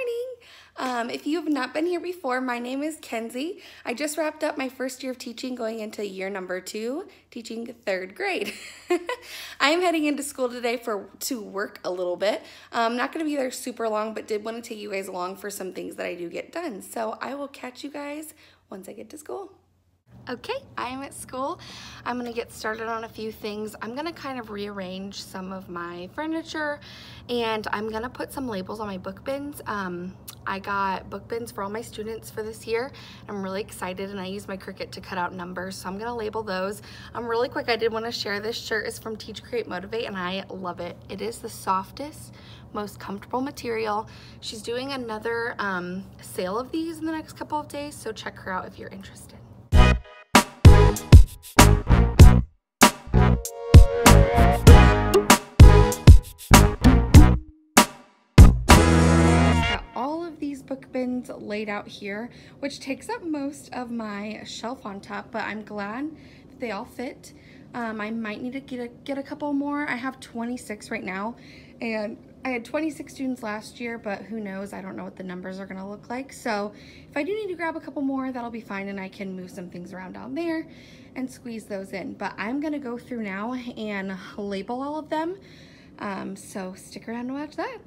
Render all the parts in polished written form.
morning. If you have not been here before, my name is Kenzie. I just wrapped up my first year of teaching, going into year number 2, teaching 3rd grade. I am heading into school today to work a little bit. I'm not going to be there super long, but did want to take you guys along for some things that I do get done. So I will catch you guys once I get to school. Okay, I am at school. I'm gonna get started on a few things. I'm gonna kind of rearrange some of my furniture, and I'm gonna put some labels on my book bins. I got book bins for all my students for this year. I'm really excited, and I use my Cricut to cut out numbers, so I'm gonna label those. Really quick, I did wanna share this shirt is from Teach, Create, Motivate, and I love it. It is the softest, most comfortable material. She's doing another sale of these in the next couple of days, so check her out if you're interested. All of these book bins laid out here, which takes up most of my shelf on top, but I'm glad that they all fit. I might need to get a couple more. I have 26 right now, and I had 26 students last year, but who knows? I don't know what the numbers are gonna look like. So if I do need to grab a couple more, that'll be fine, and I can move some things around down there and squeeze those in. But I'm gonna go through now and label all of them. So stick around to watch that.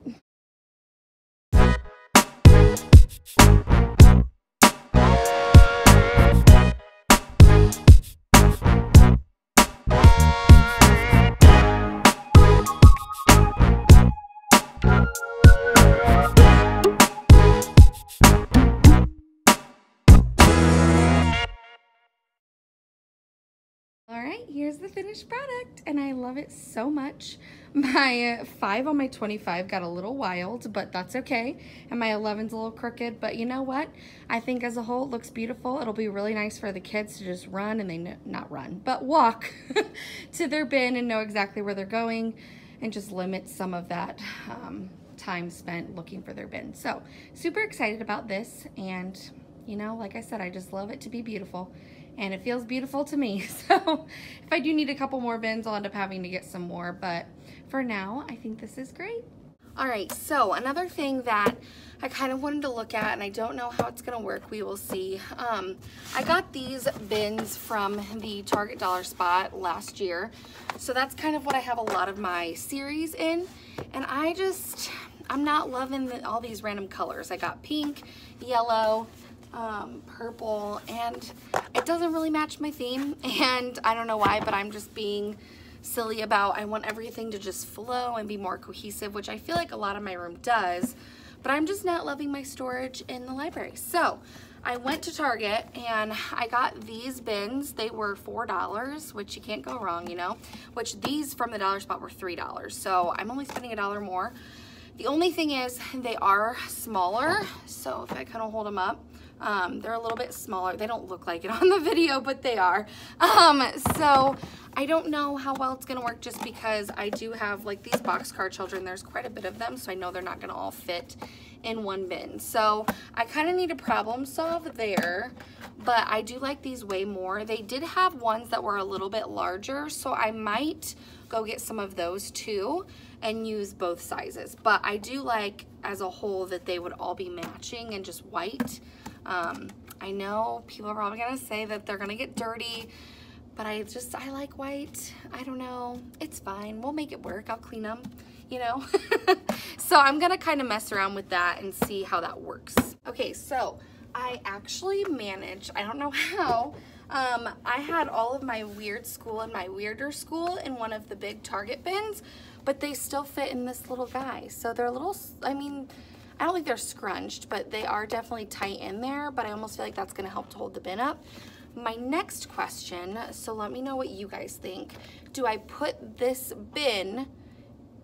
Alright, here's the finished product, and I love it so much. My 5 on my 25 got a little wild, but that's okay. And my 11's a little crooked, but you know what? I think as a whole it looks beautiful. It'll be really nice for the kids to just run, and not run, but walk to their bin and know exactly where they're going, and just limit some of that time spent looking for their bin. So super excited about this, and you know, like I said, I just love it to be beautiful. And it feels beautiful to me. So if I do need a couple more bins, I'll end up having to get some more. But for now, I think this is great. All right, so another thing that I kind of wanted to look at, and I don't know how it's gonna work, we will see. I got these bins from the Target Dollar Spot last year. So that's kind of what I have a lot of my series in. And I'm not loving all these random colors. I got pink, yellow, purple, and it doesn't really match my theme, and I don't know why, but I'm just being silly about I want everything to just flow and be more cohesive, which I feel like a lot of my room does, but I'm just not loving my storage in the library. So I went to Target and I got these bins. They were $4, which you can't go wrong, you know, which these from the Dollar Spot were $3, so I'm only spending $1 more. The only thing is they are smaller, so if I kind of hold them up, they're a little bit smaller. They don't look like it on the video, but they are. So I don't know how well it's gonna work, just because I do have like these boxcar children. There's quite a bit of them, so I know they're not gonna all fit in one bin. So I kind of need to problem solve there, but I do like these way more. They did have ones that were a little bit larger, so I might go get some of those too and use both sizes. But I do like as a whole that they would all be matching and just white. I know people are probably gonna say that they're gonna get dirty, but I like white. I don't know, it's fine. We'll make it work. I'll clean them, you know? So I'm gonna kind of mess around with that and see how that works. Okay, so I actually managed, I don't know how, I had all of my weird school and my weirder school in one of the big Target bins, but they still fit in this little guy. So they're a little, I mean, I don't think they're scrunched, but they are definitely tight in there, but I almost feel like that's gonna help to hold the bin up. My next question, so let me know what you guys think. Do I put this bin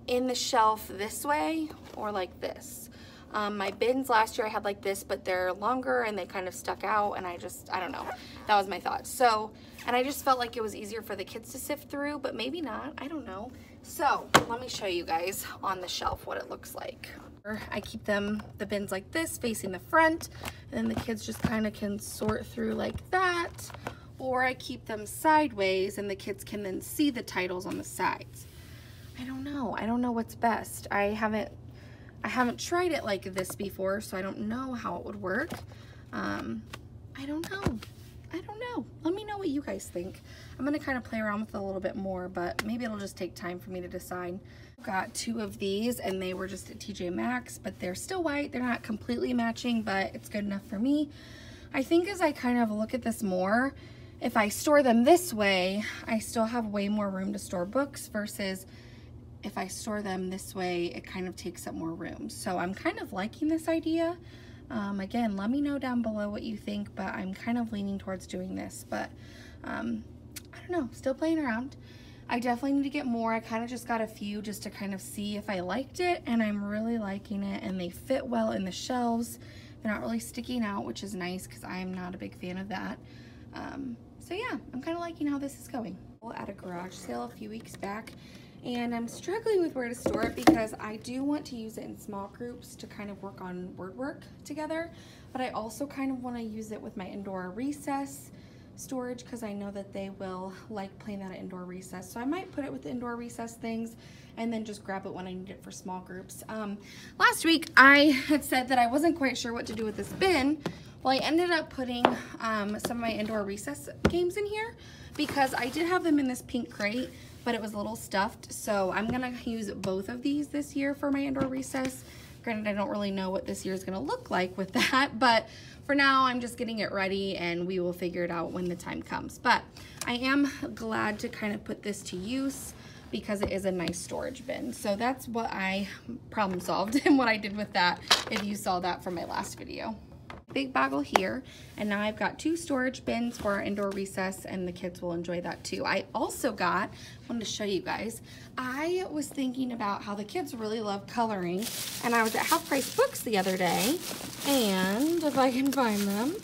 in the shelf this way or like this? My bins last year I had like this, but they're longer and they kind of stuck out, and I don't know. That was my thought. So, and I just felt like it was easier for the kids to sift through, but maybe not, I don't know. So let me show you guys on the shelf what it looks like. I keep the bins like this, facing the front, and then the kids just kind of can sort through like that, or I keep them sideways and the kids can then see the titles on the sides. I don't know what's best. I I haven't tried it like this before, so I don't know how it would work. I don't know. Let me know what you guys think. I'm gonna kind of play around with it a little bit more, but maybe it'll just take time for me to decide. Got 2 of these, and they were just at TJ Maxx, but they're still white. They're not completely matching, but it's good enough for me. I think as I kind of look at this more, if I store them this way, I still have way more room to store books versus if I store them this way, it kind of takes up more room. So I'm kind of liking this idea. Again, let me know down below what you think, but I'm kind of leaning towards doing this, but I don't know, still playing around. I definitely need to get more. I kind of just got a few just to kind of see if I liked it, and I'm really liking it, and they fit well in the shelves. They're not really sticking out, which is nice because I am not a big fan of that. So yeah, I'm kind of liking how this is going. At a garage sale a few weeks back, and I'm struggling with where to store it because I do want to use it in small groups to kind of work on word work together, but I also kind of want to use it with my indoor recess storage because I know that they will like playing that at indoor recess. So I might put it with the indoor recess things and then just grab it when I need it for small groups. Last week I had said that I wasn't quite sure what to do with this bin. Well, I ended up putting some of my indoor recess games in here because I did have them in this pink crate, but it was a little stuffed. So I'm gonna use both of these this year for my indoor recess. Granted, I don't really know what this year is gonna look like with that, but for now, I'm just getting it ready and we will figure it out when the time comes. But I am glad to kind of put this to use because it is a nice storage bin. So that's what I problem solved and what I did with that, if you saw that from my last video. Big boggle here, and now I've got 2 storage bins for our indoor recess, and the kids will enjoy that too. I also wanted to show you guys, I was thinking about how the kids really love coloring, and I was at Half Price Books the other day, and if I can find them,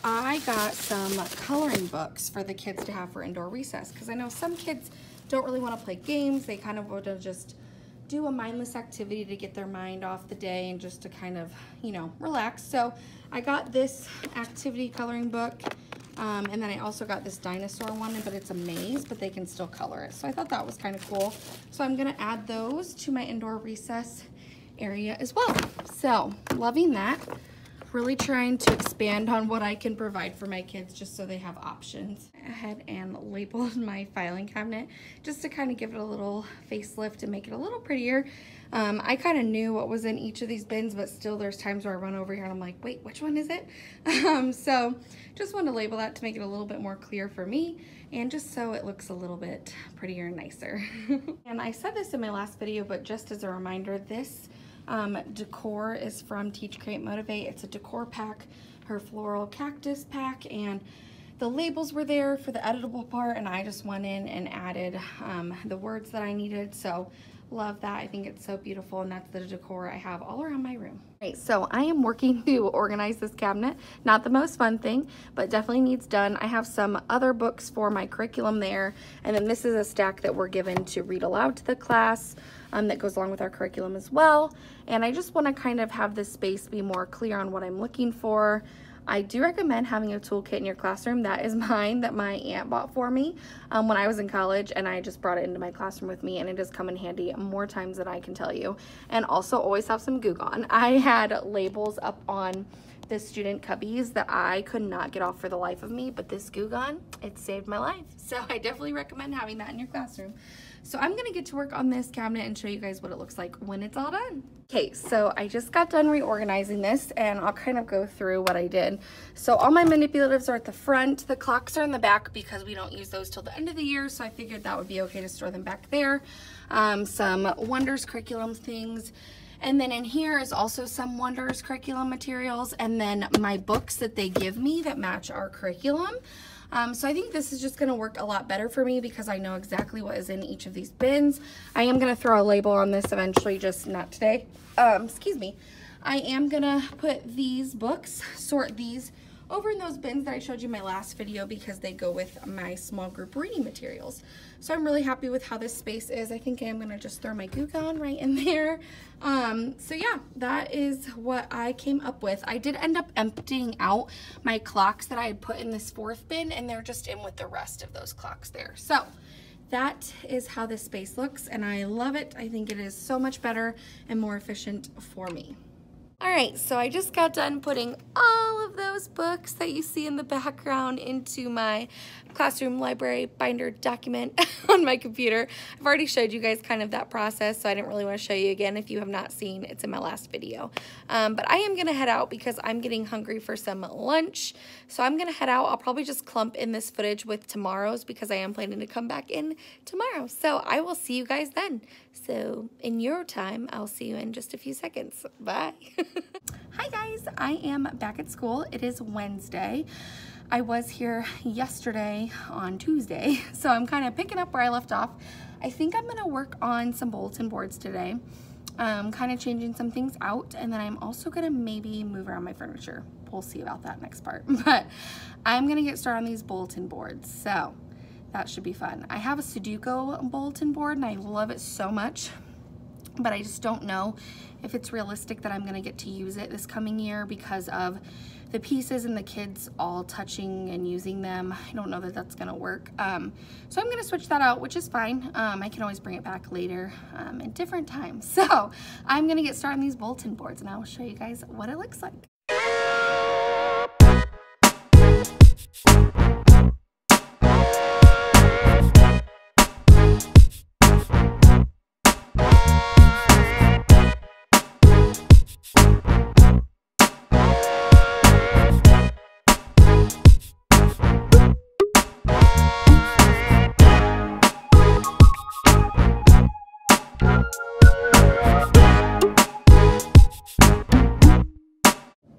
I got some coloring books for the kids to have for indoor recess, because I know some kids don't really want to play games. They kind of want to just do a mindless activity to get their mind off the day and just to kind of, you know, relax. So I got this activity coloring book, and then I also got this dinosaur one, but it's a maze, but they can still color it. So I thought that was kind of cool. So I'm gonna add those to my indoor recess area as well. So loving that. Really trying to expand on what I can provide for my kids just so they have options. I ahead and labeled my filing cabinet just to kind of give it a little facelift and make it a little prettier. I kind of knew what was in each of these bins, but still there's times where I run over here and I'm like, wait, which one is it? So just wanted to label that to make it a little bit more clear for me and just so it looks a little bit prettier and nicer. And I said this in my last video, but just as a reminder, this decor is from Teach, Create, Motivate. It's a decor pack, her floral cactus pack, and the labels were there for the editable part, and I just went in and added the words that I needed. So love that. I think it's so beautiful, and that's the decor I have all around my room. Right, so I am working to organize this cabinet. Not the most fun thing, but definitely needs done. I have some other books for my curriculum there, and then this is a stack that we're given to read aloud to the class. That goes along with our curriculum as well. And I just want to kind of have this space be more clear on what I'm looking for. I do recommend having a toolkit in your classroom. That is mine that my aunt bought for me when I was in college, and I just brought it into my classroom with me, and it has come in handy more times than I can tell you. And also always have some Goo Gone. I had labels up on the student cubbies that I could not get off for the life of me, but this Goo Gone, it saved my life. So I definitely recommend having that in your classroom. So I'm gonna get to work on this cabinet and show you guys what it looks like when it's all done. Okay, so I just got done reorganizing this, and I'll kind of go through what I did. So all my manipulatives are at the front. The clocks are in the back because we don't use those till the end of the year, so I figured that would be okay to store them back there. Some Wonders curriculum things. And then in here is also some Wonders curriculum materials, and then my books that they give me that match our curriculum. So I think this is just gonna work a lot better for me because I know exactly what is in each of these bins. I am gonna throw a label on this eventually, just not today. Excuse me. I am gonna put these books, sort these over in those bins that I showed you in my last video because they go with my small group reading materials. So I'm really happy with how this space is. I think I'm gonna just throw my Goo Gone right in there. So yeah, that is what I came up with. I did end up emptying out my clocks that I had put in this 4th bin, and they're just in with the rest of those clocks there. So that is how this space looks, and I love it. I think it is so much better and more efficient for me. All right, so I just got done putting all of those books that you see in the background into my classroom library binder document on my computer. I've already showed you guys kind of that process, so I didn't really want to show you again. If you have not seen, it's in my last video. But I am gonna head out because I'm getting hungry for some lunch. So I'm gonna head out. I'll probably just clump in this footage with tomorrow's because I am planning to come back in tomorrow. So I will see you guys then. So in your time, I'll see you in just a few seconds. Bye. Hi guys, I am back at school. It is Wednesday. I was here yesterday on Tuesday, so I'm kind of picking up where I left off. I think I'm gonna work on some bulletin boards today, kind of changing some things out, and then I'm also gonna maybe move around my furniture. We'll see about that next part, but I'm gonna get started on these bulletin boards, so that should be fun. I have a Sudoku bulletin board and I love it so much, but I just don't know if it's realistic that I'm gonna get to use it this coming year because of the pieces and the kids all touching and using them. I don't know that that's gonna work. So I'm gonna switch that out, which is fine. I can always bring it back later at different times. So I'm gonna get started on these bulletin boards and I will show you guys what it looks like.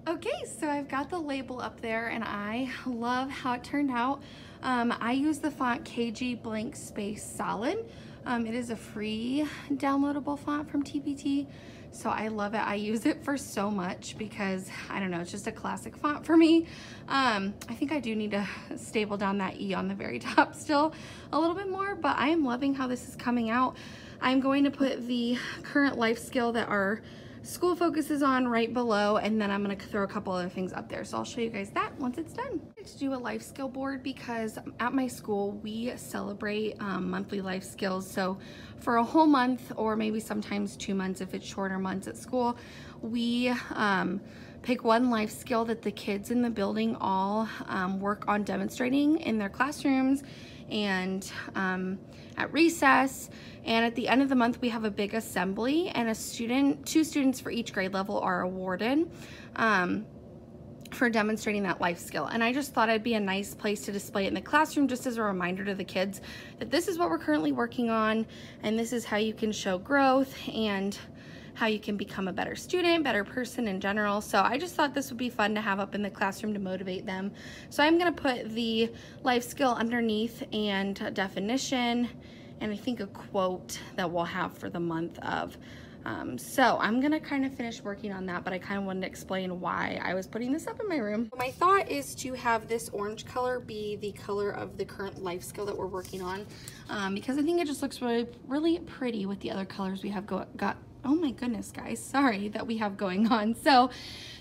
Okay, so I've got the label up there and I love how it turned out. I use the font KG Blank Space Solid. It is a free downloadable font from TPT, so I love it. I use it for so much because, I don't know, it's just a classic font for me. I think I do need to staple down that E on the very top still a little bit more, but I am loving how this is coming out. I'm going to put the current life skill that our school focuses on right below, and then I'm gonna throw a couple other things up there. So I'll show you guys that once it's done. To do a life skill board because at my school we celebrate monthly life skills. So for a whole month, or maybe sometimes 2 months if it's shorter months at school, we pick one life skill that the kids in the building all work on demonstrating in their classrooms and at recess. And at the end of the month, we have a big assembly, and two students for each grade level are awarded for demonstrating that life skill. And I just thought it'd be a nice place to display it in the classroom, just as a reminder to the kids that this is what we're currently working on, and this is how you can show growth and how you can become a better student, better person in general. So I just thought this would be fun to have up in the classroom to motivate them. So I'm gonna put the life skill underneath and a definition, and I think a quote that we'll have for the month of. So I'm gonna kind of finish working on that, but I kind of wanted to explain why I was putting this up in my room. My thought is to have this orange color be the color of the current life skill that we're working on, because I think it just looks really, really pretty with the other colors we have got. Oh my goodness, guys, sorry, that we have going on. So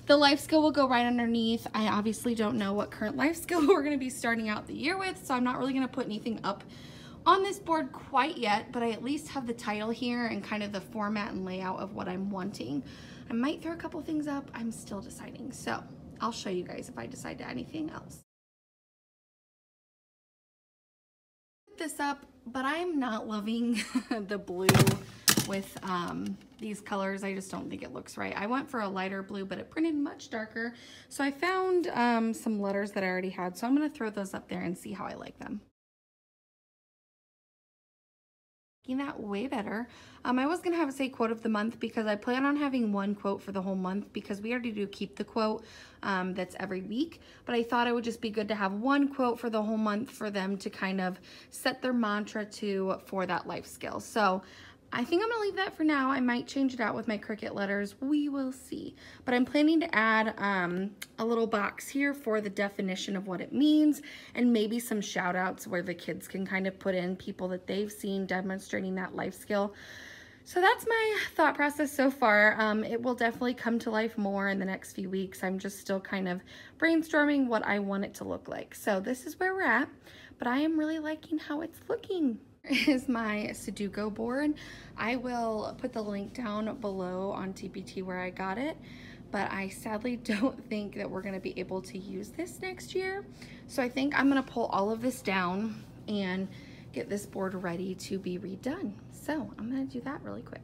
the life skill will go right underneath. I obviously don't know what current life skill we're gonna be starting out the year with, so I'm not really gonna put anything up on this board quite yet, but I at least have the title here and kind of the format and layout of what I'm wanting. I might throw a couple things up. I'm still deciding, so I'll show you guys if I decide to add anything else. Put this up, but I'm not loving the blue with these colors. I just don't think it looks right. I went for a lighter blue, but it printed much darker. So I found some letters that I already had, so I'm gonna throw those up there and see how I like them. That way better. I was gonna have a say quote of the month because I plan on having one quote for the whole month because we already do keep the quote that's every week, but I thought it would just be good to have one quote for the whole month for them to kind of set their mantra for that life skill. So I think I'm gonna leave that for now. I might change it out with my Cricut letters. We will see. But I'm planning to add a little box here for the definition of what it means, and maybe some shout outs where the kids can kind of put in people that they've seen demonstrating that life skill. So that's my thought process so far. It will definitely come to life more in the next few weeks. I'm just still kind of brainstorming what I want it to look like. So this is where we're at, but I am really liking how it's looking. Is my Sudoku board. I will put the link down below on TPT where I got it, but I sadly don't think that we're going to be able to use this next year. So I think I'm going to pull all of this down and get this board ready to be redone. So I'm going to do that really quick.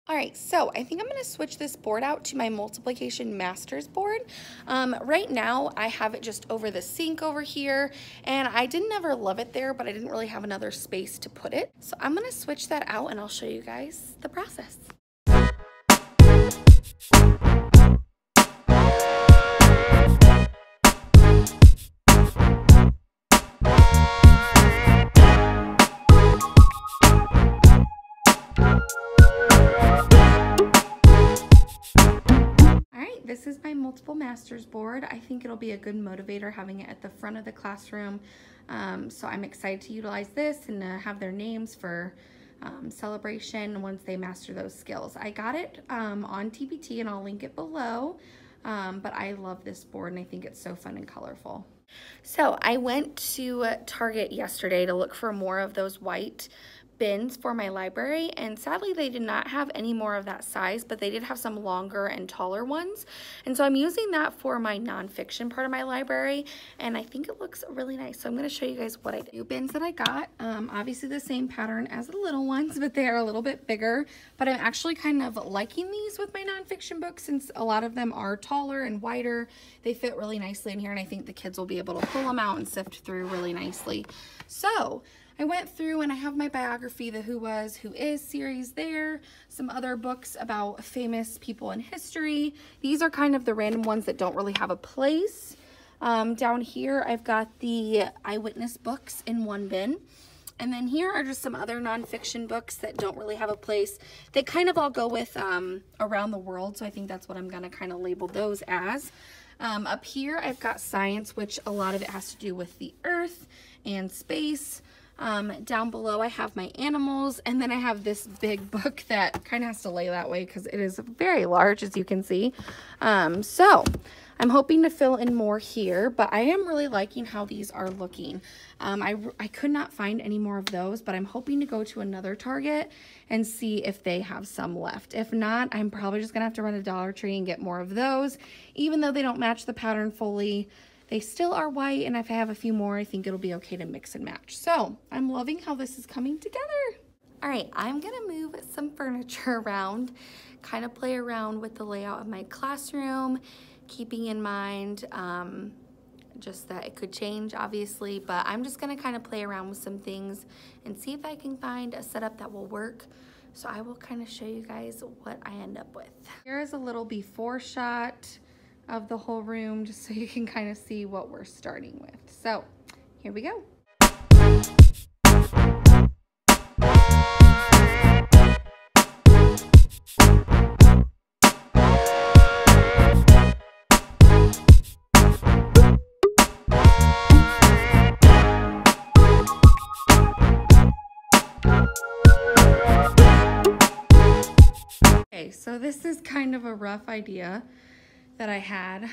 All right, so I think I'm gonna switch this board out to my multiplication masters board. Right now, I have it just over the sink over here, and I didn't ever love it there, but I didn't really have another space to put it. So I'm gonna switch that out and I'll show you guys the process. This is my multiple masters board. I think it'll be a good motivator having it at the front of the classroom. So I'm excited to utilize this and have their names for celebration once they master those skills. I got it on TPT and I'll link it below, but I love this board and I think it's so fun and colorful. So I went to Target yesterday to look for more of those white bins for my library, and sadly they did not have any more of that size, but they did have some longer and taller ones, and so I'm using that for my nonfiction part of my library, and I think it looks really nice. So I'm going to show you guys what I did. Bins that I got, obviously the same pattern as the little ones, but they are a little bit bigger, but I'm actually kind of liking these with my nonfiction books since a lot of them are taller and wider. They fit really nicely in here, and I think the kids will be able to pull them out and sift through really nicely. So I went through and I have my biography, the Who Was, Who Is series there, some other books about famous people in history. These are kind of the random ones that don't really have a place. Down here, I've got the eyewitness books in one bin. And then here are just some other nonfiction books that don't really have a place. They kind of all go with around the world, so I think that's what I'm gonna kind of label those as. Up here, I've got science, which a lot of it has to do with the earth and space. Down below I have my animals, and then I have this big book that kind of has to lay that way because it is very large, as you can see. So I'm hoping to fill in more here, but I am really liking how these are looking. I could not find any more of those, but I'm hoping to go to another Target and see if they have some left. If not, I'm probably just gonna have to run to Dollar Tree and get more of those. Even though they don't match the pattern fully, they still are white, and if I have a few more, I think it'll be okay to mix and match. So I'm loving how this is coming together. All right, I'm gonna move some furniture around, kind of play around with the layout of my classroom, keeping in mind just that it could change, obviously, but I'm just gonna kind of play around with some things and see if I can find a setup that will work. So I will kind of show you guys what I end up with. Here is a little before shot of the whole room, just so you can kind of see what we're starting with. So here we go. Okay, so this is kind of a rough idea that I had.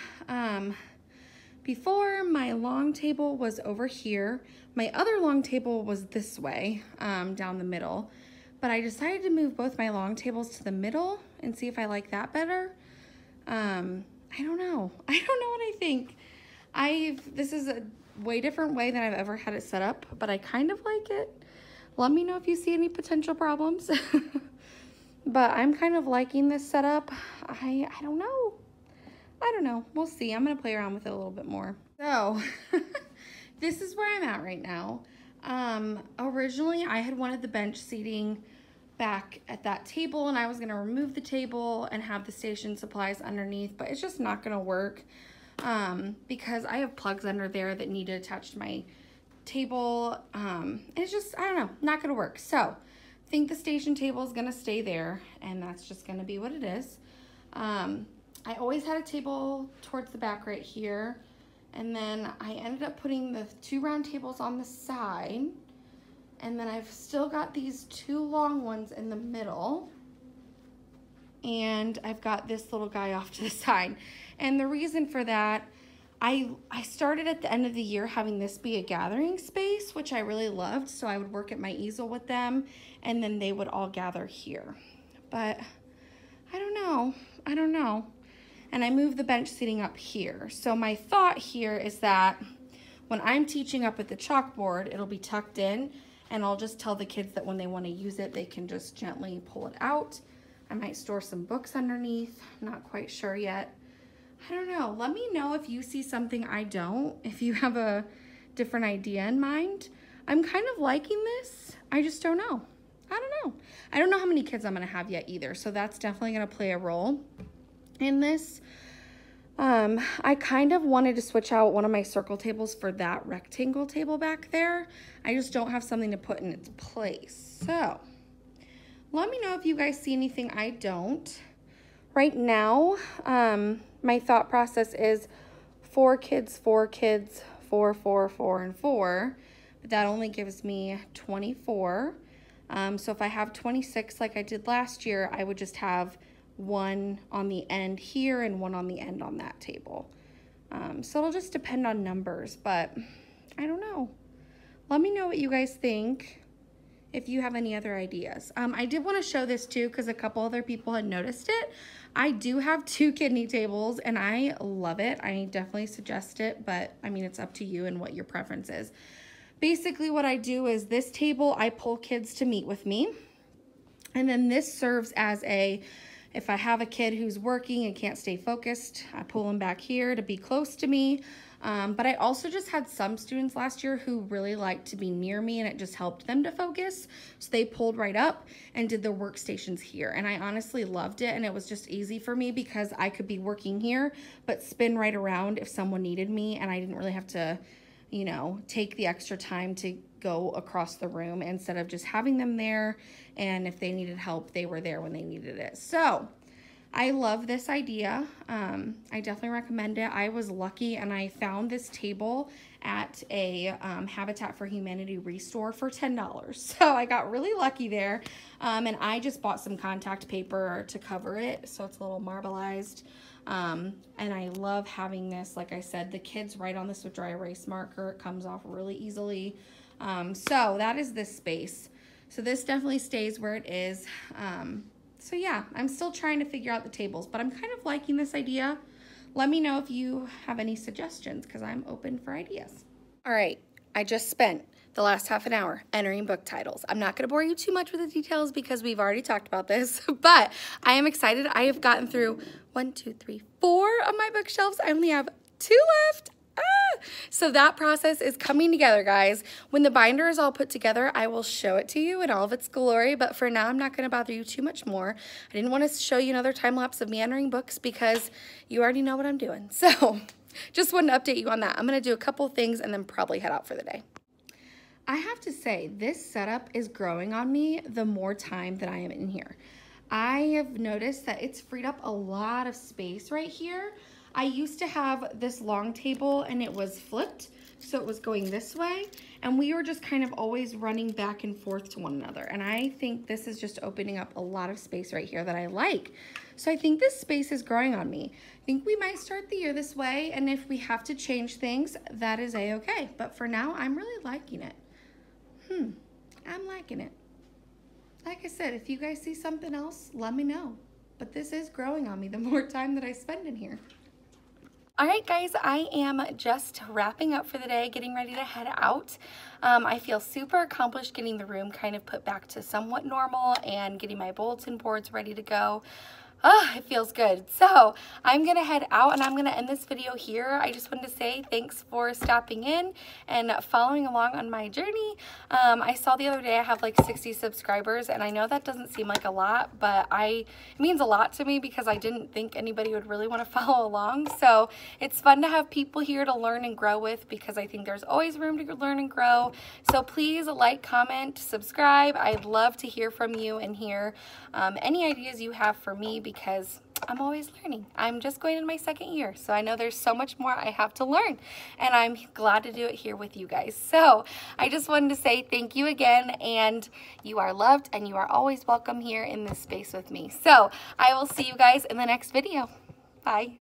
Before, my long table was over here. My other long table was this way, down the middle, but I decided to move both my long tables to the middle and see if I like that better. I don't know. I don't know what I think. This is a way different way than I've ever had it set up, but I kind of like it. Let me know if you see any potential problems. But I'm kind of liking this setup. I don't know. I don't know. We'll see. I'm going to play around with it a little bit more. So this is where I'm at right now. Originally, I had wanted the bench seating back at that table, and I was going to remove the table and have the station supplies underneath, but it's just not going to work because I have plugs under there that need to attach to my table. It's just, I don't know, not going to work. So I think the station table is going to stay there, and that's just going to be what it is. I always had a table towards the back right here, and then I ended up putting the 2 round tables on the side, and then I've still got these 2 long ones in the middle, and I've got this little guy off to the side. And the reason for that, I started at the end of the year having this be a gathering space, which I really loved. So I would work at my easel with them and then they would all gather here. But I don't know. And I moved the bench seating up here. So my thought here is that when I'm teaching up at the chalkboard, it'll be tucked in and I'll just tell the kids that when they want to use it, they can just gently pull it out. I might store some books underneath. I'm not quite sure yet. I don't know. Let me know if you see something I don't, if you have a different idea in mind. I'm kind of liking this. I just don't know. I don't know how many kids I'm going to have yet either. So that's definitely going to play a role in this. I kind of wanted to switch out one of my circle tables for that rectangle table back there. I just don't have something to put in its place. So let me know if you guys see anything I don't. Right now, my thought process is 4 kids, 4 kids, 4, 4, 4, and 4. But that only gives me 24. So if I have 26 like I did last year, I would just have 1 on the end here and 1 on the end on that table. So it'll just depend on numbers, but I don't know. Let me know what you guys think, if you have any other ideas. I did want to show this too because a couple other people had noticed it. I do have 2 kidney tables and I love it. I definitely suggest it, but I mean, it's up to you and what your preference is. Basically what I do is this table, I pull kids to meet with me. And then this serves as if I have a kid who's working and can't stay focused, I pull them back here to be close to me. But I also just had some students last year who really liked to be near me and it just helped them to focus. So they pulled right up and did their workstations here. And I honestly loved it. And it was just easy for me because I could be working here, but spin right around if someone needed me. And I didn't really have to, you know, take the extra time to go across the room instead of just having them there. And if they needed help, they were there when they needed it. So I love this idea. I definitely recommend it. I was lucky and I found this table at a Habitat for Humanity restore for $10. So I got really lucky there. And I just bought some contact paper to cover it. So it's a little marbleized. And I love having this. Like I said, the kids write on this with dry erase marker. It comes off really easily. So that is this space. So this definitely stays where it is. So yeah, I'm still trying to figure out the tables, but I'm kind of liking this idea. Let me know if you have any suggestions because I'm open for ideas. All right, I just spent the last half an hour entering book titles. I'm not gonna bore you too much with the details because we've already talked about this, but I am excited. I have gotten through 1, 2, 3, 4 of my bookshelves. I only have 2 left. So that process is coming together, guys. When the binder is all put together, I will show it to you in all of its glory, but for now, I'm not going to bother you too much more. I didn't want to show you another time lapse of me entering books because you already know what I'm doing. So just wanted to update you on that. I'm going to do a couple things and then probably head out for the day. I have to say, this setup is growing on me the more time that I am in here. I have noticed that it's freed up a lot of space right here. I used to have this long table and it was flipped, so it was going this way, and we were just kind of always running back and forth to one another. And I think this is just opening up a lot of space right here that I like. So I think this space is growing on me. I think we might start the year this way, and if we have to change things, that is a-okay. But for now, I'm really liking it. I'm liking it. Like I said, if you guys see something else, let me know. But this is growing on me the more time that I spend in here. All right, guys, I am just wrapping up for the day, getting ready to head out. I feel super accomplished getting the room kind of put back to somewhat normal and getting my bulletin boards ready to go. It feels good. So I'm going to head out and I'm going to end this video here. I just wanted to say thanks for stopping in and following along on my journey. I saw the other day I have like 60 subscribers, and I know that doesn't seem like a lot, but it means a lot to me because I didn't think anybody would really want to follow along. So it's fun to have people here to learn and grow with because I think there's always room to learn and grow. So please like, comment, subscribe. I'd love to hear from you and hear any ideas you have for me, because I'm always learning. I'm just going in my 2nd year, so I know there's so much more I have to learn, and I'm glad to do it here with you guys. So I just wanted to say thank you again, and you are loved and you are always welcome here in this space with me. So I will see you guys in the next video. Bye.